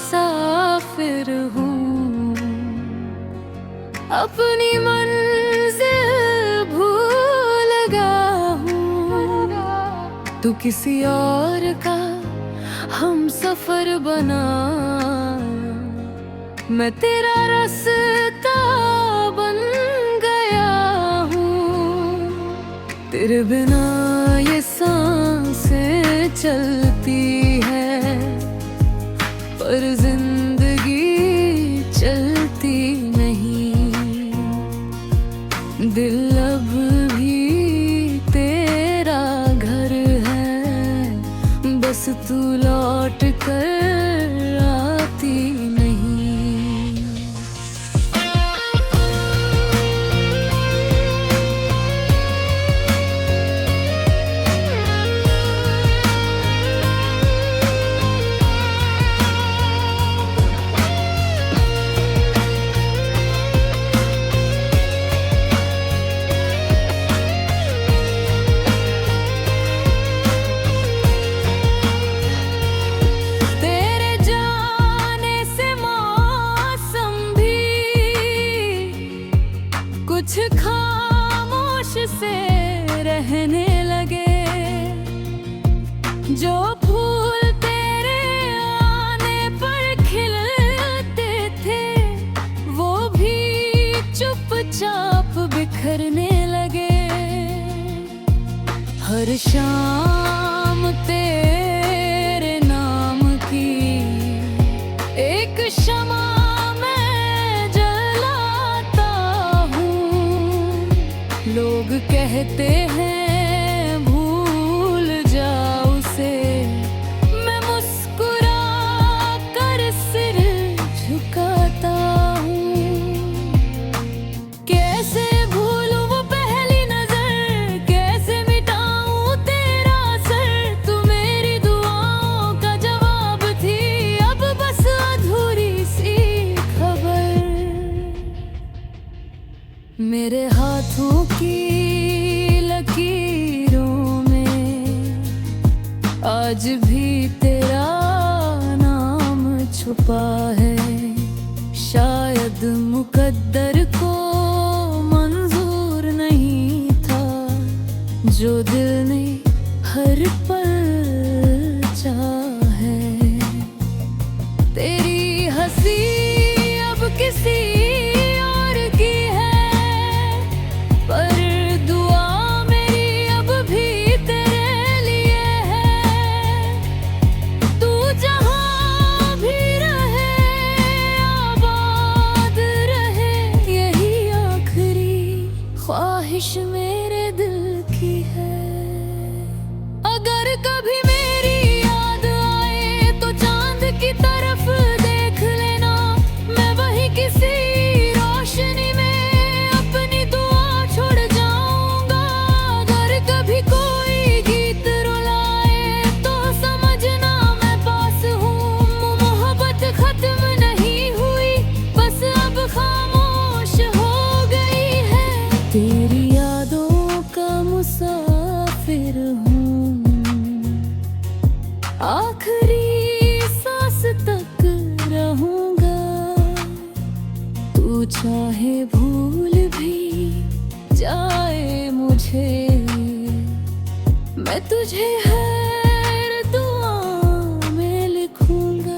मुसाफिर हूँ, अपनी मंजिल भूल गया हूँ। तू किसी और का हम सफर बना, मैं तेरा रास्ता बन गया हूँ। तेरे बिना ये सांसें चलती है, पर जिंदगी चलती नहीं। दिल अब भी तेरा घर है, बस तू लौट कर आती नहीं। कुछ खामोश से रहने लगे, जो फूल तेरे आने पर खिलते थे, वो भी चुपचाप बिखरने लगे। हर शाम तेरे नाम की एक शमा लोग कहते हैं भूल जाओ उसे, मैं मुस्कुरा कर सिर झुकाता हूँ। कैसे भूलूं वो पहली नजर, कैसे मिटाऊं तेरा असर। तू मेरी दुआओं का जवाब थी, अब बस अधूरी सी खबर। मेरे हाथों की लकीरों में आज भी तेरा नाम छुपा है। शायद मुकद्दर को मंजूर नहीं था, जो दिल ने हर पल चाहे। तेरी हंसी अब किसी ख्वाहिश मेरे दिल की है। अगर कभी मेरी याद आए तो चांद की तरफ देख लेना, मैं वहीं किसी रोशनी में अपनी दुआ छोड़ जाऊंगा। अगर कभी कोई गीत रुलाए तो समझना मैं पास हूँ। मोहब्बत खत्म नहीं हुई, बस अब खामोश हो गई है। तेरी यादों का मुसाफिर हूँ, आखिरी सांस तक रहूंगा। तू चाहे भूल भी जाए मुझे, मैं तुझे हर दुआ में लिखूंगा।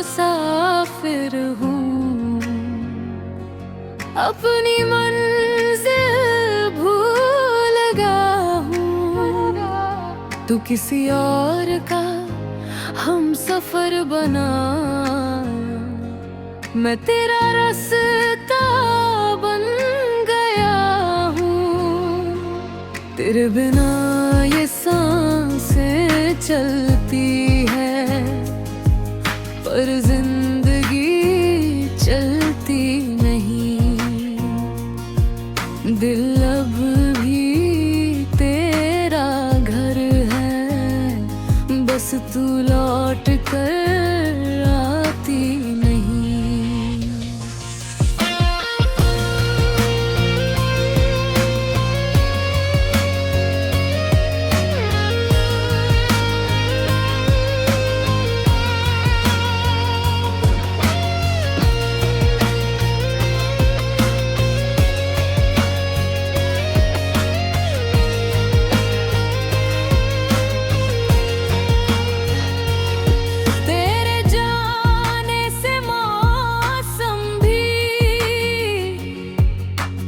मुसाफिर हूँ, अपनी मंजिल भूल गया हूँ। तू किसी और का हम सफर बना, मैं तेरा रास्ता बन गया हूँ। तेरे बिना ये सांसें चलती है, पर जिंदगी चलती नहीं। दिल अब भी तेरा घर है, बस तू लौट कर आती नहीं।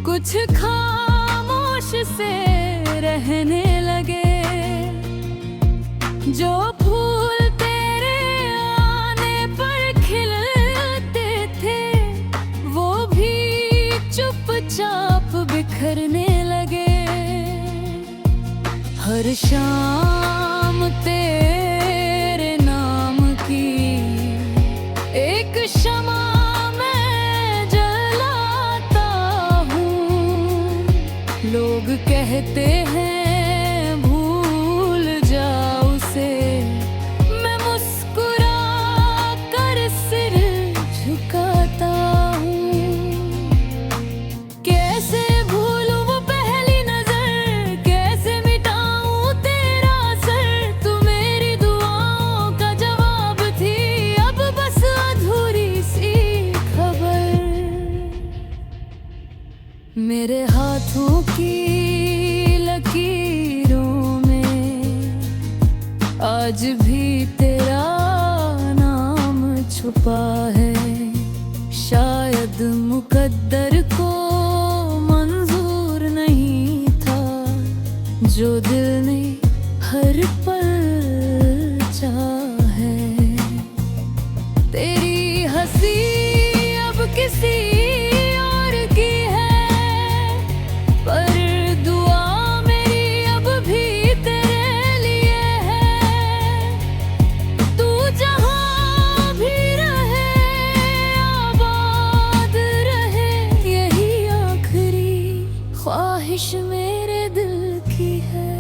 कुछ खामोश से रहने लगे, जो फूल तेरे आने पर खिलते थे, वो भी चुपचाप बिखरने लगे। हर शाम तेरे नाम की एक शमा लोग कहते हैं भूल जा उसे, मैं मुस्कुरा कर सिर झुकाता हूँ। कैसे भूलूं वो पहली नजर, कैसे मिटाऊं तेरा असर। तू मेरी दुआओं का जवाब थी, अब बस अधूरी सी खबर। मेरे हाथों की लकीरों में आज भी तेरा नाम छुपा है। शायद मुकद्दर को मंजूर नहीं था, जो दिल ने हर पल चाहे। तेरी हंसी अब किसी ख्वाहिश मेरे दिल की है।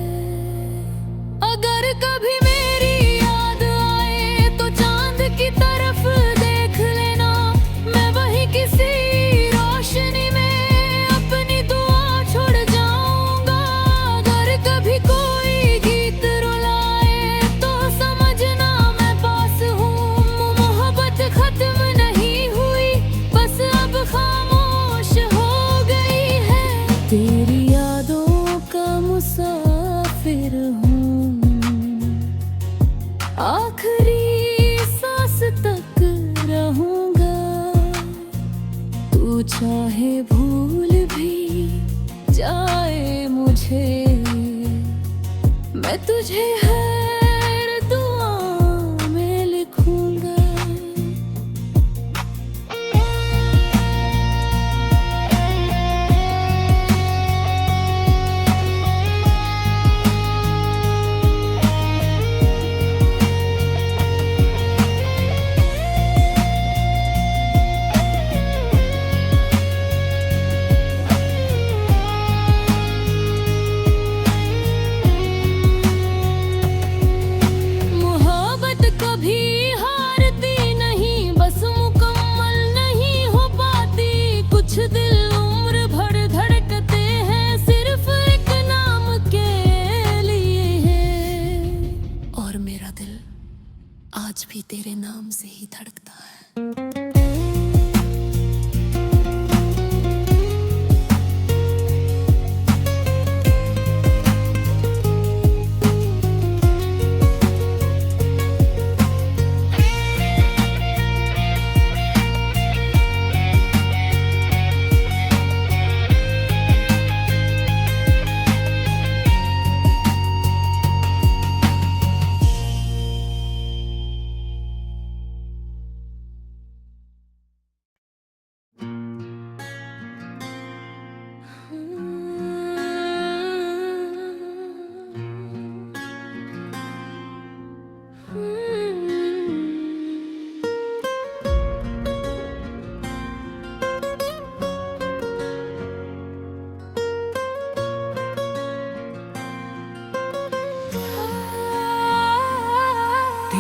अगर कभी मेरी याद आए तो चांद की तरफ देख लेना, मैं वही किसी रोशनी में अपनी दुआ छोड़ जाऊंगा। अगर कभी कोई गीत रुलाए तो समझना मैं पास हूँ। मोहब्बत खत्म नहीं हुई, बस अब खामोश हो गई है। तेरी यादों का मुसाफिर हूँ, आखिरी सांस तक रहूंगा। तू चाहे भूल भी जाए मुझे, मैं तुझे हर दुआ में लिखूंगा।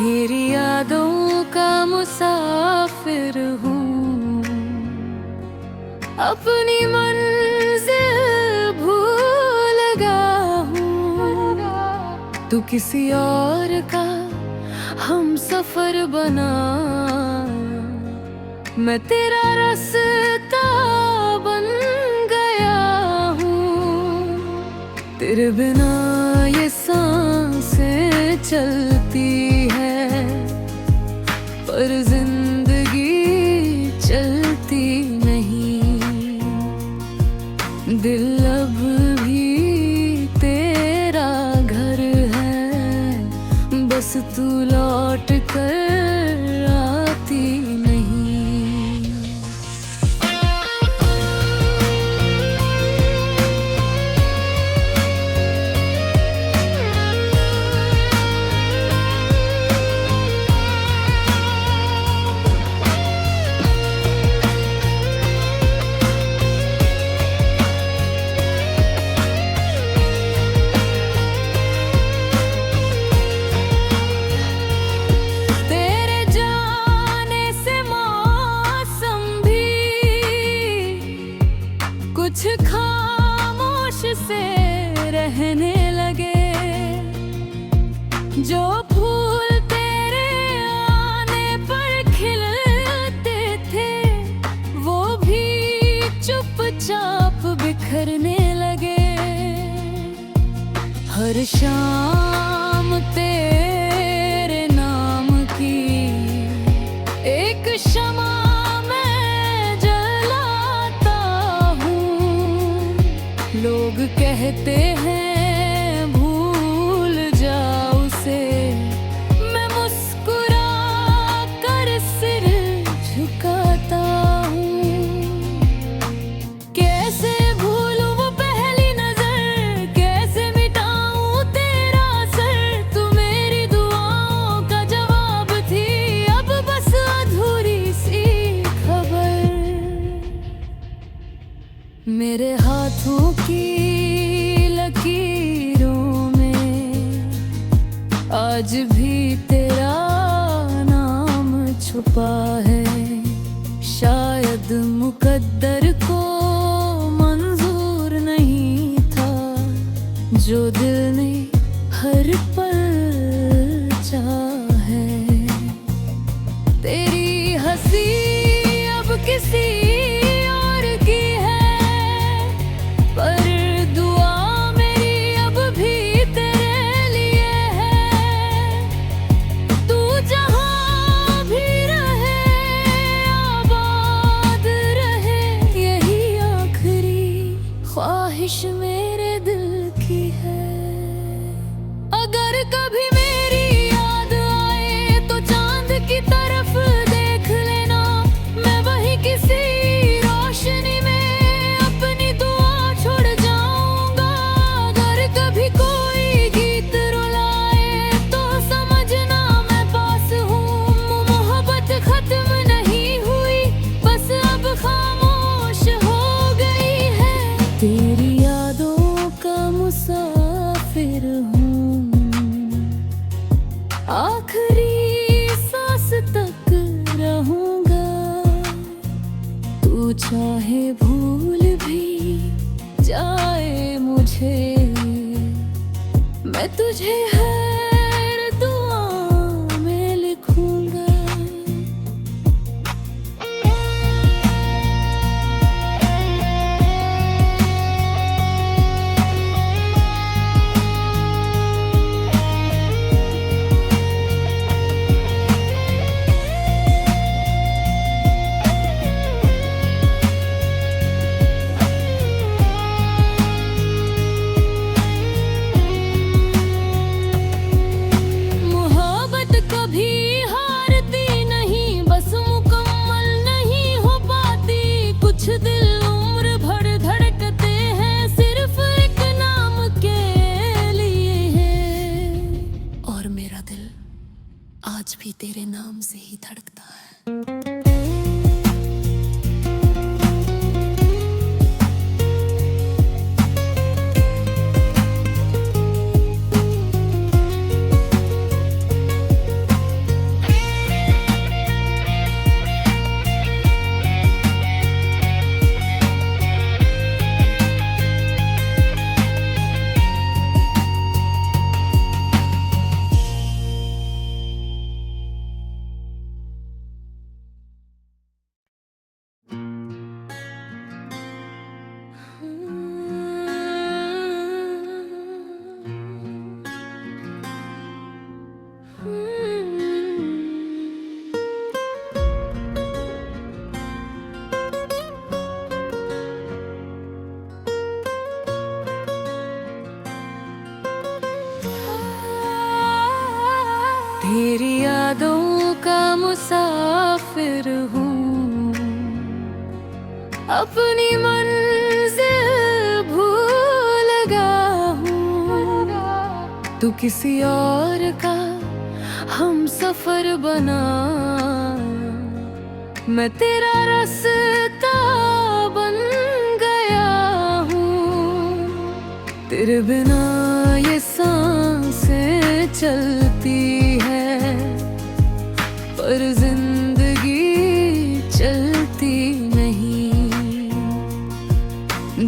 तेरी यादों का मुसाफिर हूँ, अपनी मंजिल भूल गया हूँ। तू किसी और का हम सफर बना, मैं तेरा रास्ता बन गया हूँ। तेरे बिना ये सांसें चलती है, पर जिंदगी चलती नहीं। दिल अब भी तेरा घर है, बस तू लौट कर आती नहीं। कुछ खामोश से रहने लगे, जो फूल तेरे आने पर खिलते थे, वो भी चुपचाप बिखरने लगे। हर शाम तेरे नाम की एक शमा लोग कहते हैं भूल जाओ उसे, मैं मुस्कुरा कर सिर झुकाता हूँ। कैसे भूलूं वो पहली नजर, कैसे मिटाऊं तेरा असर। तू मेरी दुआओं का जवाब थी, अब बस अधूरी सी खबर। मेरे हाथों की लकीरों में आज भी तेरा नाम छुपा है। शायद मुकद्दर को मंजूर नहीं था, जो दिल ने हर पल चाहे। तेरी हंसी अब किसी ख्वाहिश मेरे दिल की है। अगर कभी मेरी याद आए तो चांद की तरफ देख लेना, मैं वहीं किसी रोशनी में अपनी दुआ छोड़ जाऊंगा। अगर कभी कोई गीत रुलाए तो समझना मैं पास हूँ। मोहब्बत खत्म नहीं हुई, बस अब खामोश हो गई है। तेरी यादों का मुसाफिर हूँ, आखिरी सांस तक रहूंगा। तू चाहे भूल भी जाए मुझे, मैं तुझे हर दुआ में लिखूंगा। मुसाफिर हूँ, अपनी मंजिल भूल गया हूँ। तू किसी और का हम सफर बना, मैं तेरा रास्ता बन गया हूँ। तेरे बिना ये सांसें चलती है, पर जिंदगी चलती नहीं।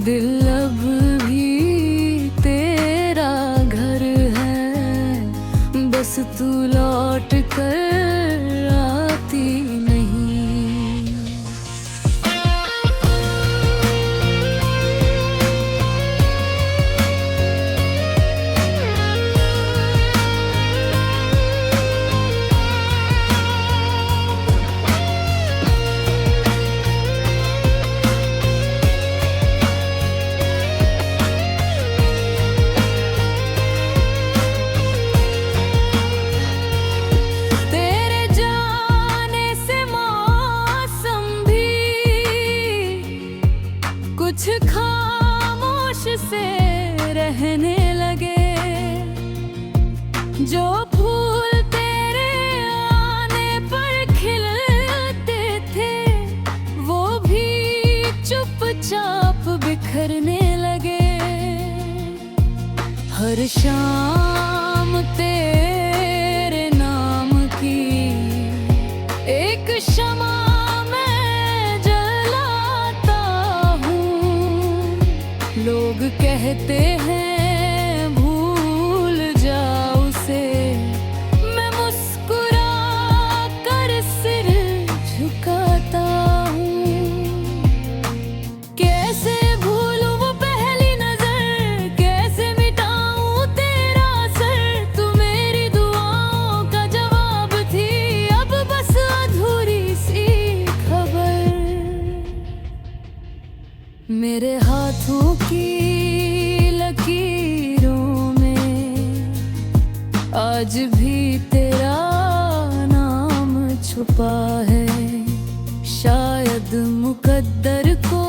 दिल अब भी तेरा घर है, बस तू लौट कर आती नहीं। कुछ खामोश से रहने लगे, जो फूल तेरे आने पर खिलते थे, वो भी चुपचाप बिखरने लगे। हर शाम तेरे नाम की एक शमा लोग कहते हैं भूल जाओ उसे, मैं मुस्कुरा कर सिर झुकाता हूँ। कैसे भूलूं वो पहली नजर, कैसे मिटाऊं तेरा असर। तू मेरी दुआओं का जवाब थी, अब बस अधूरी सी खबर। मेरे हाथों की लकीरों में आज भी तेरा नाम छुपा है। शायद मुकद्दर को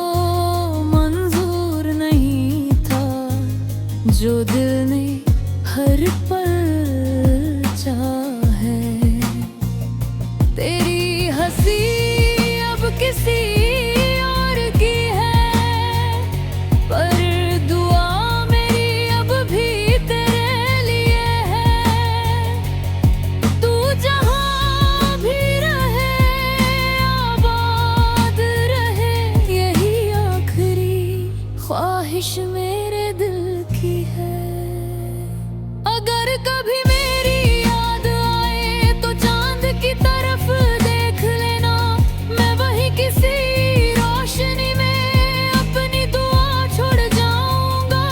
मंजूर नहीं था, जो दिल ने हर पल चाहे। तेरी हंसी अब किसी ख्वाहिश मेरे दिल की है। अगर कभी मेरी याद आए तो चांद की तरफ देख लेना, मैं वहीं किसी रोशनी में अपनी दुआ छोड़ जाऊंगा।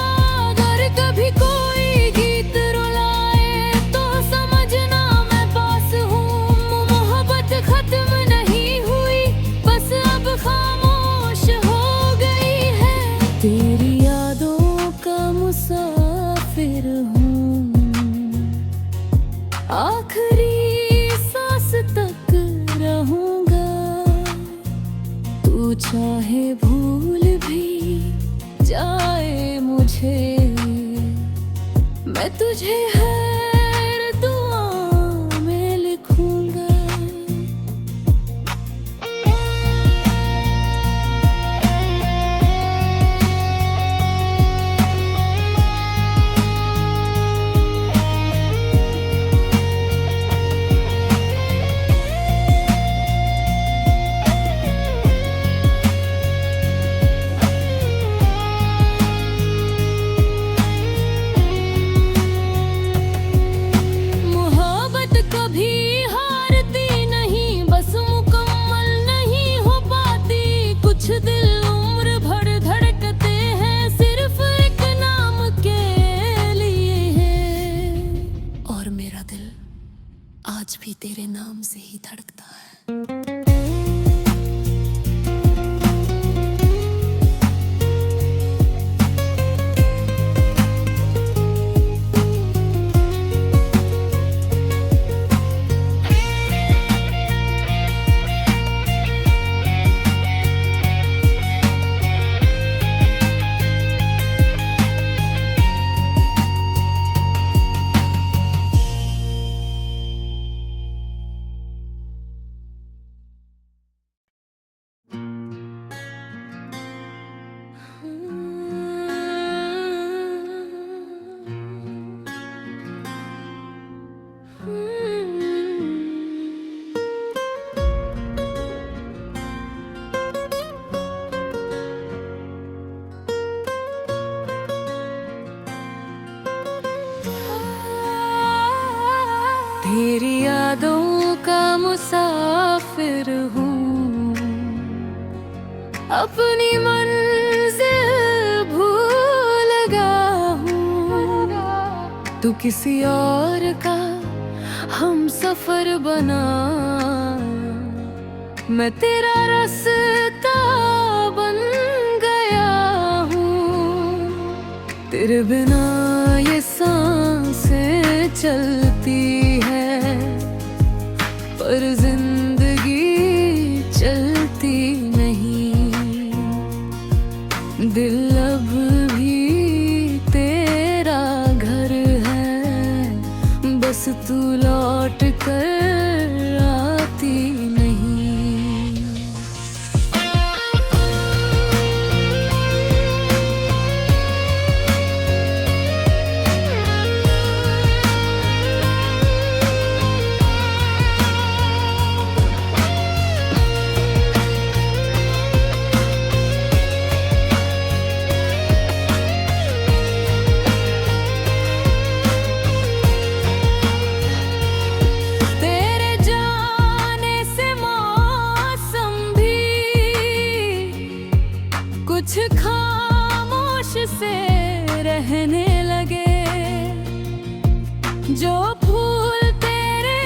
अगर कभी कोई गीत रुलाए तो समझना मैं पास हूँ। मोहब्बत खत्म नहीं हुई, बस अब खामोश हो गई है। तेरी यादों का मुसाफिर हूँ, आखिरी सांस तक रहूंगा। तू चाहे भूल भी जाए मुझे, मैं तुझे हर दुआ में लिखूंगा। तेरी यादों का मुसाफिर हूँ, अपनी मंजिल भूल गया हूँ। तू किसी और का हम सफर बना, मैं तेरा रास्ता बन गया हूँ। तेरे बिना ये सांसें चलती है, पर जिंदगी चलती नहीं। दिल अब भी तेरा घर है, बस तू लौट कर आती नहीं। कुछ खामोश से रहने लगे, जो फूल तेरे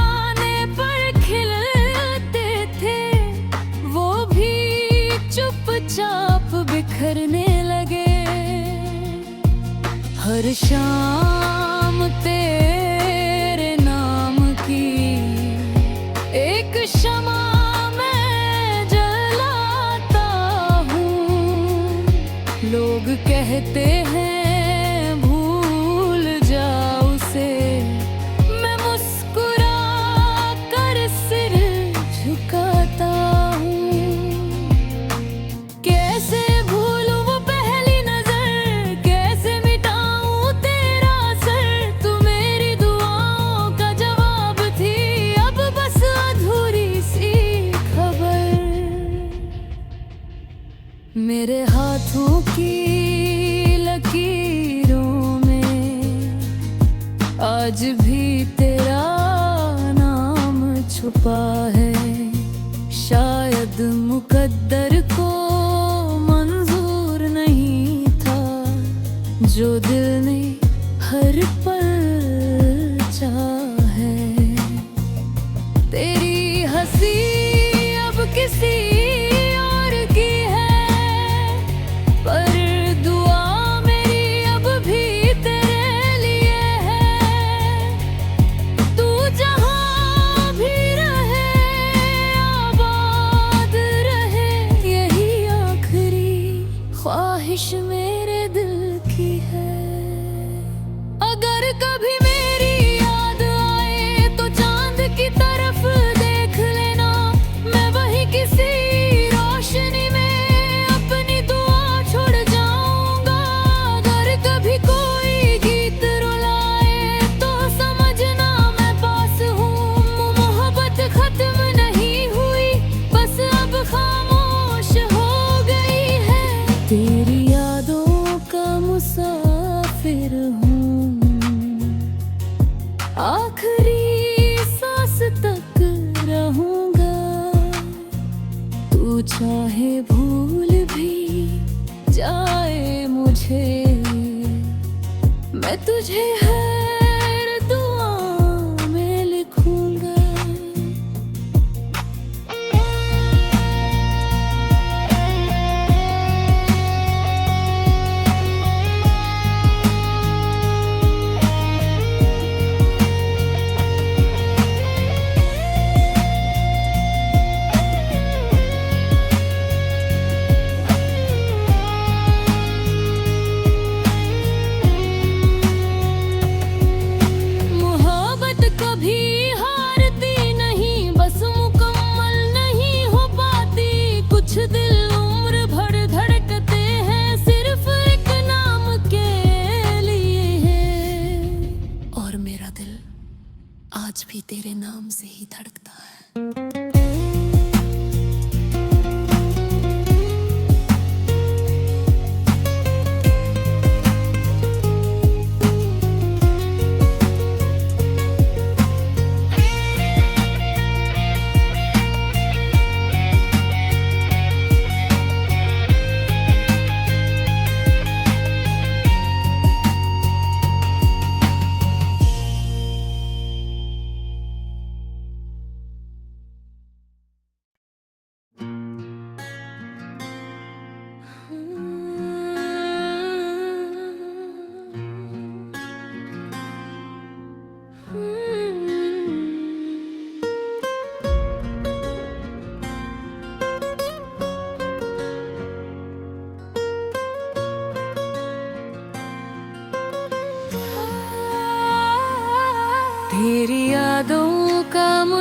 आने पर खिलते थे, वो भी चुपचाप बिखरने लगे। हर शाम तेरे नाम की एक शमा लोग कहते हैं भूल जा उसे, मैं मुस्कुरा कर सिर झुकाता हूँ। कैसे भूलूं वो पहली नजर, कैसे मिटाऊं तेरा असर। तू मेरी दुआओं का जवाब थी, अब बस अधूरी सी खबर। मेरे हाथों की लकीरों में आज भी तेरा नाम छुपा है। शायद मुकद्दर को मंजूर नहीं था, जो दिल ने हर पल चाहे। तेरी हंसी अब किसी ख्वाहिश मेरे दिल की है। अगर कभी मेरी याद आए तो चांद की तरफ देख लेना, मैं वही किसी रोशनी में अपनी दुआ छोड़ जाऊंगा। अगर कभी कोई गीत रुलाए तो समझना मैं पास हूँ। मोहब्बत खत्म नहीं हुई, बस अब खामोश हो गई है। तेरी यादों का मुसाफिर हूँ, आखिरी सांस तक रहूंगा। तू चाहे भूल भी जाए मुझे, मैं तुझे हर दुआ में लिखूंगा।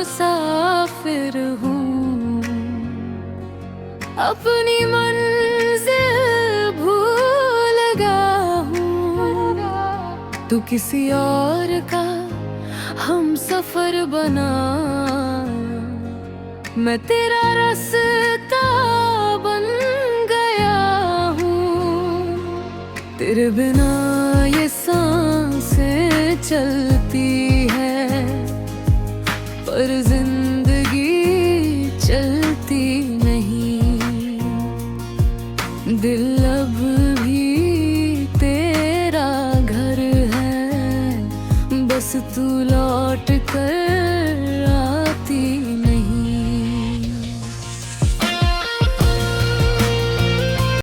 मुसाफिर हूँ, अपनी मंजिल भूल गया हूँ। तू किसी और का हम सफर बना, मैं तेरा रास्ता बन गया हूँ। तेरे बिना ये सांसें चलती है, पर जिंदगी चलती नहीं। दिल अब भी तेरा घर है, बस तू लौट कर